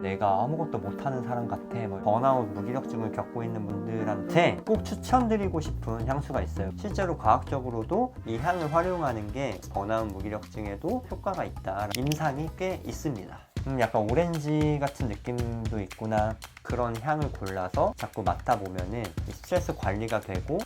내가 아무것도 못하는 사람 같아, 번아웃, 무기력증을 겪고 있는 분들한테 꼭 추천드리고 싶은 향수가 있어요. 실제로 과학적으로도 이 향을 활용하는 게 번아웃, 무기력증에도 효과가 있다, 임상이 꽤 있습니다. 약간 오렌지 같은 느낌도 있구나, 그런 향을 골라서 자꾸 맡아보면은 스트레스 관리가 되고.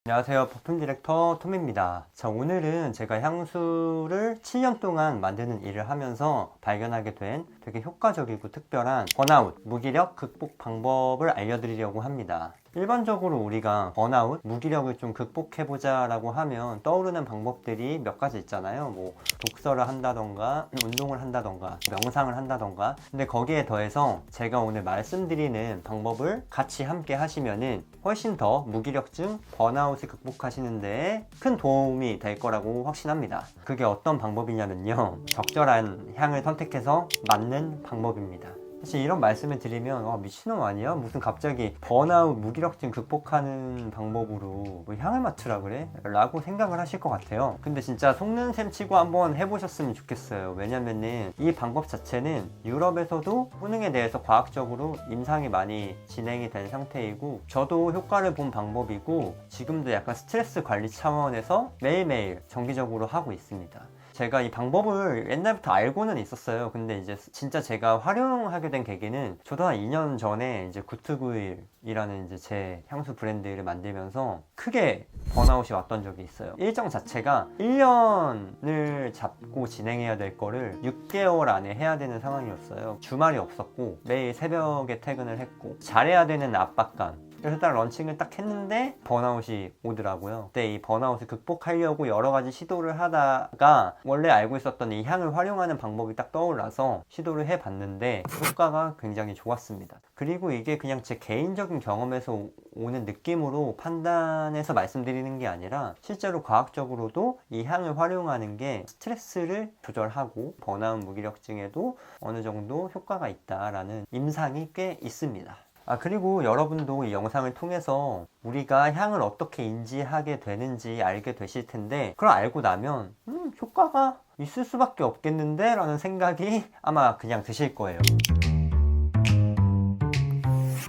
안녕하세요, 퍼퓸 디렉터 톰입니다. 자, 오늘은 제가 향수를 7년 동안 만드는 일을 하면서 발견하게 된 되게 효과적이고 특별한 번아웃, 무기력 극복 방법을 알려드리려고 합니다. 일반적으로 우리가 번아웃, 무기력을 좀 극복해보자 라고 하면 떠오르는 방법들이 몇 가지 있잖아요. 독서를 한다던가, 운동을 한다던가, 명상을 한다던가. 근데 거기에 더해서 제가 오늘 말씀드리는 방법을 같이 함께 하시면은 훨씬 더 무기력증, 번아웃을 극복하시는 데에 큰 도움이 될 거라고 확신합니다. 그게 어떤 방법이냐면요, 적절한 향을 선택해서 맡는 방법입니다. 사실 이런 말씀을 드리면 미친놈 아니야? 무슨 갑자기 번아웃, 무기력증 극복하는 방법으로 향을 맡으라 그래? 라고 생각을 하실 것 같아요. 근데 진짜 속는 셈 치고 한번 해보셨으면 좋겠어요. 왜냐면은 이 방법 자체는 유럽에서도 효능에 대해서 과학적으로 임상이 많이 진행이 된 상태이고, 저도 효과를 본 방법이고, 지금도 약간 스트레스 관리 차원에서 매일매일 정기적으로 하고 있습니다. 제가 이 방법을 옛날부터 알고는 있었어요. 근데 이제 진짜 제가 활용하게 된 계기는, 저도 한 2년 전에 이제 구트구일이라는 이제 제 향수 브랜드를 만들면서 크게 번아웃이 왔던 적이 있어요. 일정 자체가 1년을 잡고 진행해야 될 거를 6개월 안에 해야 되는 상황이었어요. 주말이 없었고 매일 새벽에 퇴근을 했고 잘해야 되는 압박감. 그래서 딱 런칭을 딱 했는데 번아웃이 오더라고요. 그때 이 번아웃을 극복하려고 여러 가지 시도를 하다가 원래 알고 있었던 이 향을 활용하는 방법이 딱 떠올라서 시도를 해봤는데 효과가 굉장히 좋았습니다. 그리고 이게 그냥 제 개인적인 경험에서 오는 느낌으로 판단해서 말씀드리는 게 아니라 실제로 과학적으로도 이 향을 활용하는 게 스트레스를 조절하고 번아웃, 무기력증에도 어느 정도 효과가 있다라는 임상이 꽤 있습니다. 그리고 여러분도 이 영상을 통해서 우리가 향을 어떻게 인지하게 되는지 알게 되실 텐데, 그걸 알고 나면 효과가 있을 수밖에 없겠는데? 라는 생각이 아마 그냥 드실 거예요.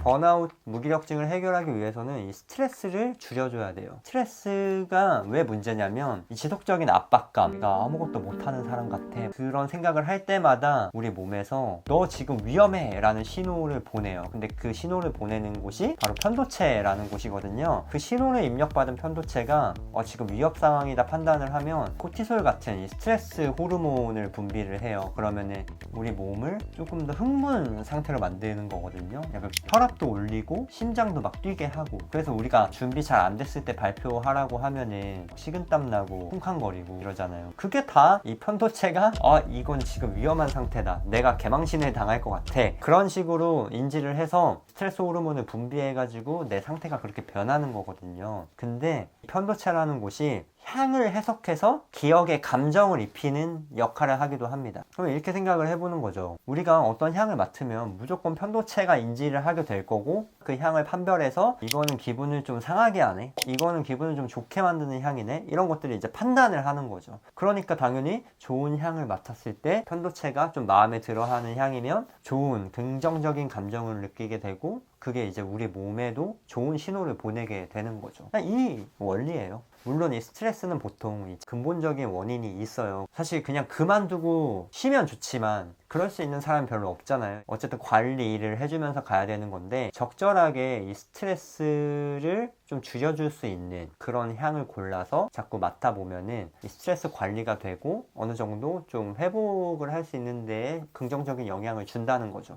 번아웃, 무기력증을 해결하기 위해서는 이 스트레스를 줄여줘야 돼요. 스트레스가 왜 문제냐면 이 지속적인 압박감, 내가 아무것도 못하는 사람 같아, 그런 생각을 할 때마다 우리 몸에서 너 지금 위험해 라는 신호를 보내요. 근데 그 신호를 보내는 곳이 바로 편도체라는 곳이거든요. 그 신호를 입력받은 편도체가 지금 위협 상황이다 판단을 하면 코티솔 같은 이 스트레스 호르몬을 분비를 해요. 그러면은 우리 몸을 조금 더 흥분 상태로 만드는 거거든요. 약간 혈압도 올리고 심장도 막 뛰게 하고. 그래서 우리가 준비 잘 안 됐을 때 발표하라고 하면은 식은땀 나고 쿵쾅거리고 이러잖아요. 그게 다 이 편도체가 이건 지금 위험한 상태다, 내가 개망신을 당할 것 같아, 그런 식으로 인지를 해서 스트레스 호르몬을 분비해가지고 내 상태가 그렇게 변하는 거거든요. 근데 편도체라는 곳이 향을 해석해서 기억에 감정을 입히는 역할을 하기도 합니다. 그럼 이렇게 생각을 해보는 거죠. 우리가 어떤 향을 맡으면 무조건 편도체가 인지를 하게 될 거고, 그 향을 판별해서 이거는 기분을 좀 상하게 하네, 이거는 기분을 좀 좋게 만드는 향이네, 이런 것들을 이제 판단을 하는 거죠. 그러니까 당연히 좋은 향을 맡았을 때 편도체가 좀 마음에 들어 하는 향이면 좋은 긍정적인 감정을 느끼게 되고, 그게 이제 우리 몸에도 좋은 신호를 보내게 되는 거죠. 이 원리예요. 물론 이 스트레스는 보통 근본적인 원인이 있어요. 사실 그냥 그만두고 쉬면 좋지만 그럴 수 있는 사람 별로 없잖아요. 어쨌든 관리를 해주면서 가야 되는 건데, 적절하게 이 스트레스를 좀 줄여줄 수 있는 그런 향을 골라서 자꾸 맡아보면은 이 스트레스 관리가 되고 어느 정도 좀 회복을 할 수 있는 데에 긍정적인 영향을 준다는 거죠.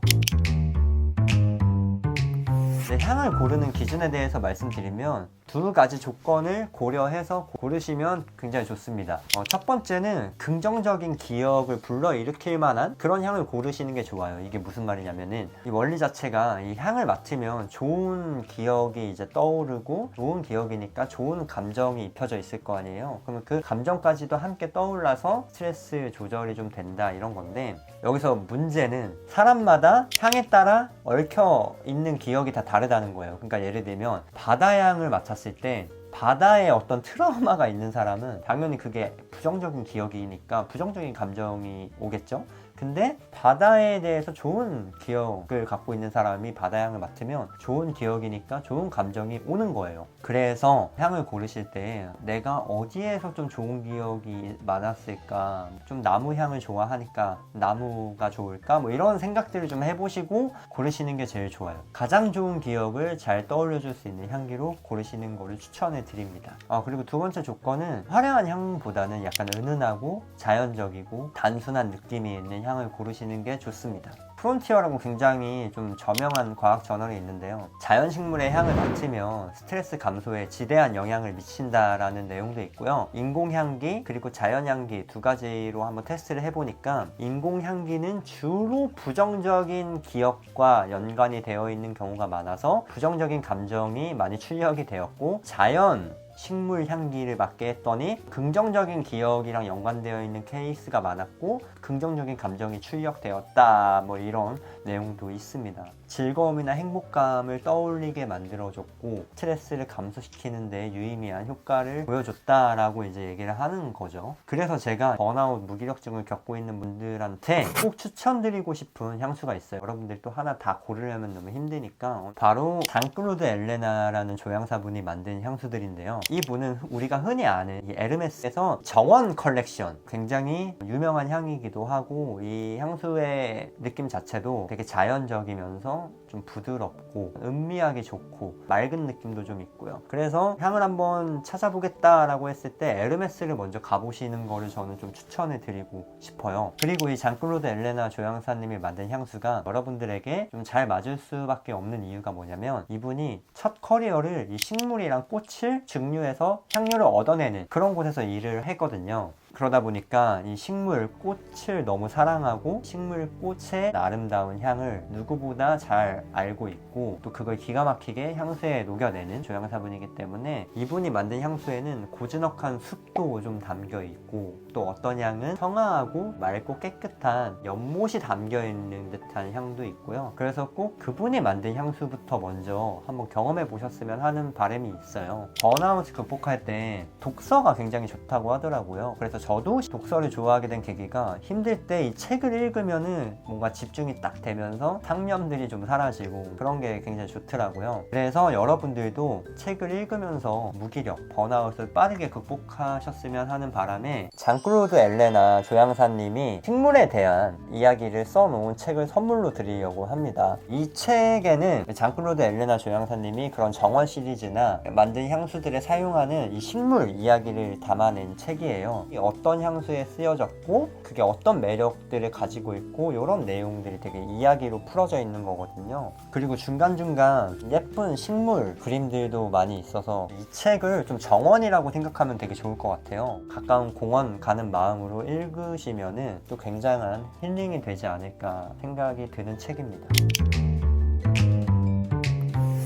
향을 고르는 기준에 대해서 말씀드리면 두 가지 조건을 고려해서 고르시면 굉장히 좋습니다. 첫 번째는 긍정적인 기억을 불러일으킬 만한 그런 향을 고르시는 게 좋아요. 이게 무슨 말이냐면은 이 원리 자체가 이 향을 맡으면 좋은 기억이 이제 떠오르고, 좋은 기억이니까 좋은 감정이 입혀져 있을 거 아니에요. 그러면 그 감정까지도 함께 떠올라서 스트레스 조절이 좀 된다, 이런 건데, 여기서 문제는 사람마다 향에 따라 얽혀 있는 기억이 다 다르다는 거예요. 그러니까 예를 들면 바다향을 맡았을 때 바다에 어떤 트라우마가 있는 사람은 당연히 그게 부정적인 기억이니까 부정적인 감정이 오겠죠. 근데 바다에 대해서 좋은 기억을 갖고 있는 사람이 바다 향을 맡으면 좋은 기억이니까 좋은 감정이 오는 거예요. 그래서 향을 고르실 때 내가 어디에서 좀 좋은 기억이 많았을까, 좀 나무 향을 좋아하니까 나무가 좋을까, 뭐 이런 생각들을 좀 해보시고 고르시는 게 제일 좋아요. 가장 좋은 기억을 잘 떠올려 줄 수 있는 향기로 고르시는 거를 추천해 드립니다. 그리고 두 번째 조건은 화려한 향보다는 약간 은은하고 자연적이고 단순한 느낌이 있는 향을 고르시는 게 좋습니다. 프론티어라고 굉장히 좀 저명한 과학 저널이 있는데요. 자연식물의 향을 맡으면 스트레스 감소에 지대한 영향을 미친다라는 내용도 있고요. 인공향기 그리고 자연향기 두 가지로 한번 테스트를 해보니까 인공향기는 주로 부정적인 기억과 연관이 되어 있는 경우가 많아서 부정적인 감정이 많이 출력이 되었고, 자연 식물 향기를 맡게 했더니 긍정적인 기억이랑 연관되어 있는 케이스가 많았고 긍정적인 감정이 출력되었다, 뭐 이런 내용도 있습니다. 즐거움이나 행복감을 떠올리게 만들어줬고 스트레스를 감소시키는 데 유의미한 효과를 보여줬다라고 이제 얘기를 하는 거죠. 그래서 제가 번아웃 무기력증을 겪고 있는 분들한테 꼭 추천드리고 싶은 향수가 있어요. 여러분들 또 하나 다 고르려면 너무 힘드니까 바로 장클로드 엘레나라는 조향사분이 만든 향수들인데요. 이분은 우리가 흔히 아는 이 에르메스에서 정원 컬렉션, 굉장히 유명한 향이기도 하고 이 향수의 느낌 자체도 되게 자연적이면서 좀 부드럽고 음미하기 좋고 맑은 느낌도 좀 있고요. 그래서 향을 한번 찾아보겠다라고 했을 때 에르메스를 먼저 가보시는 거를 저는 좀 추천해 드리고 싶어요. 그리고 이 장클로드 엘레나 조향사님이 만든 향수가 여러분들에게 좀 잘 맞을 수밖에 없는 이유가 뭐냐면 이분이 첫 커리어를 이 식물이랑 꽃을 증류해서 향료를 얻어내는 그런 곳에서 일을 했거든요. 그러다 보니까 이 식물, 꽃을 너무 사랑하고 식물, 꽃의 아름다운 향을 누구보다 잘 알고 있고 또 그걸 기가 막히게 향수에 녹여내는 조향사분이기 때문에 이분이 만든 향수에는 고즈넉한 숲도 좀 담겨 있고 또 어떤 향은 청아하고 맑고 깨끗한 연못이 담겨 있는 듯한 향도 있고요. 그래서 꼭 그분이 만든 향수부터 먼저 한번 경험해 보셨으면 하는 바람이 있어요. 번아웃을 극복할 때 독서가 굉장히 좋다고 하더라고요. 그래서 저도 독서를 좋아하게 된 계기가 힘들 때 이 책을 읽으면은 뭔가 집중이 딱 되면서 상념들이 좀 사라지고 그런 게 굉장히 좋더라고요. 그래서 여러분들도 책을 읽으면서 무기력, 번아웃을 빠르게 극복하셨으면 하는 바람에 장클로드 엘레나 조향사님이 식물에 대한 이야기를 써놓은 책을 선물로 드리려고 합니다. 이 책에는 장클로드 엘레나 조향사님이 그런 정원 시리즈나 만든 향수들에 사용하는 이 식물 이야기를 담아낸 책이에요. 어떤 향수에 쓰여졌고 그게 어떤 매력들을 가지고 있고 이런 내용들이 되게 이야기로 풀어져 있는 거거든요. 그리고 중간중간 예쁜 식물 그림들도 많이 있어서 이 책을 좀 정원이라고 생각하면 되게 좋을 것 같아요. 가까운 공원 가는 마음으로 읽으시면은 또 굉장한 힐링이 되지 않을까 생각이 드는 책입니다.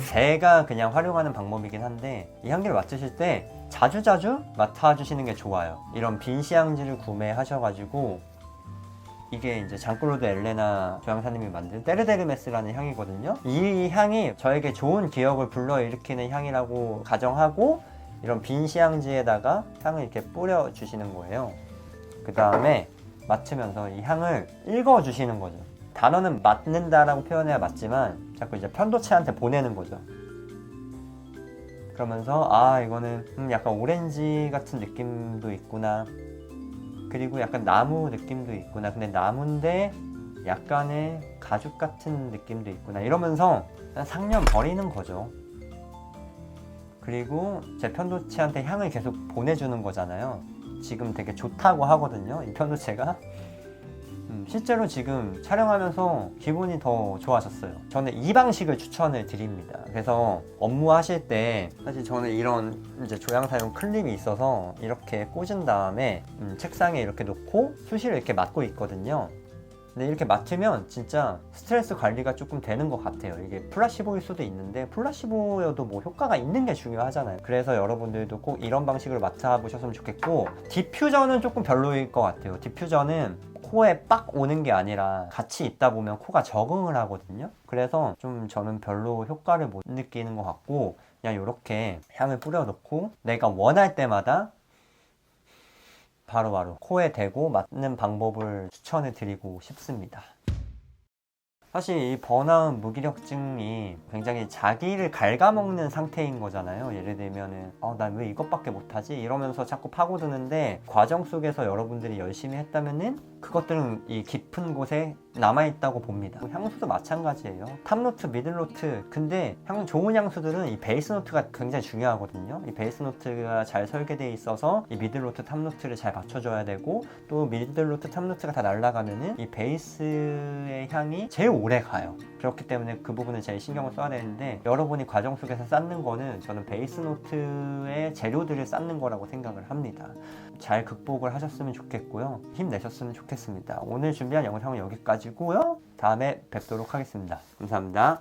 제가 그냥 활용하는 방법이긴 한데 이 향기를 맡으실 때 자주자주 맡아주시는 게 좋아요. 이런 빈시향지를 구매하셔가지고 이게 이제 장클로드 엘레나 조향사님이 만든 테르데르메스라는 향이거든요. 이 향이 저에게 좋은 기억을 불러일으키는 향이라고 가정하고 이런 빈시향지에다가 향을 이렇게 뿌려주시는 거예요. 그 다음에 맡으면서 이 향을 읽어주시는 거죠. 단어는 맡는다라고 표현해야 맞지만 자꾸 이제 편도체한테 보내는 거죠. 그러면서 이거는 약간 오렌지 같은 느낌도 있구나, 그리고 약간 나무 느낌도 있구나, 근데 나무인데 약간의 가죽 같은 느낌도 있구나, 이러면서 상념 버리는 거죠. 그리고 제 편도체한테 향을 계속 보내주는 거잖아요. 지금 되게 좋다고 하거든요, 이 편도체가. 실제로 지금 촬영하면서 기분이 더 좋아졌어요. 저는 이 방식을 추천을 드립니다. 그래서 업무 하실 때 사실 저는 이런 이제 조향사용 클립이 있어서 이렇게 꽂은 다음에 책상에 이렇게 놓고 수시로 이렇게 맡고 있거든요. 근데 이렇게 맡으면 진짜 스트레스 관리가 조금 되는 것 같아요. 이게 플라시보일 수도 있는데 플라시보여도 뭐 효과가 있는 게 중요하잖아요. 그래서 여러분들도 꼭 이런 방식으로 맡아보셨으면 좋겠고, 디퓨저는 조금 별로일 것 같아요. 디퓨저는 코에 빡 오는 게 아니라 같이 있다 보면 코가 적응을 하거든요. 그래서 좀 저는 별로 효과를 못 느끼는 것 같고 그냥 이렇게 향을 뿌려놓고 내가 원할 때마다 바로바로 코에 대고 맞는 방법을 추천해 드리고 싶습니다. 사실 이 번아웃 무기력증이 굉장히 자기를 갉아먹는 상태인 거잖아요. 예를 들면은 난 왜 이것밖에 못하지? 이러면서 자꾸 파고드는데 과정 속에서 여러분들이 열심히 했다면은 그것들은 이 깊은 곳에 남아있다고 봅니다. 향수도 마찬가지예요. 탑노트, 미들노트. 근데 좋은 향수들은 이 베이스 노트가 굉장히 중요하거든요. 이 베이스 노트가 잘 설계되어 있어서 이 미들노트, 탑노트를 잘 맞춰줘야 되고, 또 미들노트, 탑노트가 다 날아가면은 이 베이스의 향이 제일 오래 가요. 그렇기 때문에 그 부분은 제일 신경을 써야 되는데, 여러분이 과정 속에서 쌓는 거는 저는 베이스 노트의 재료들을 쌓는 거라고 생각을 합니다. 잘 극복을 하셨으면 좋겠고요. 힘내셨으면 좋겠습니다. 오늘 준비한 영상은 여기까지고요. 다음에 뵙도록 하겠습니다. 감사합니다.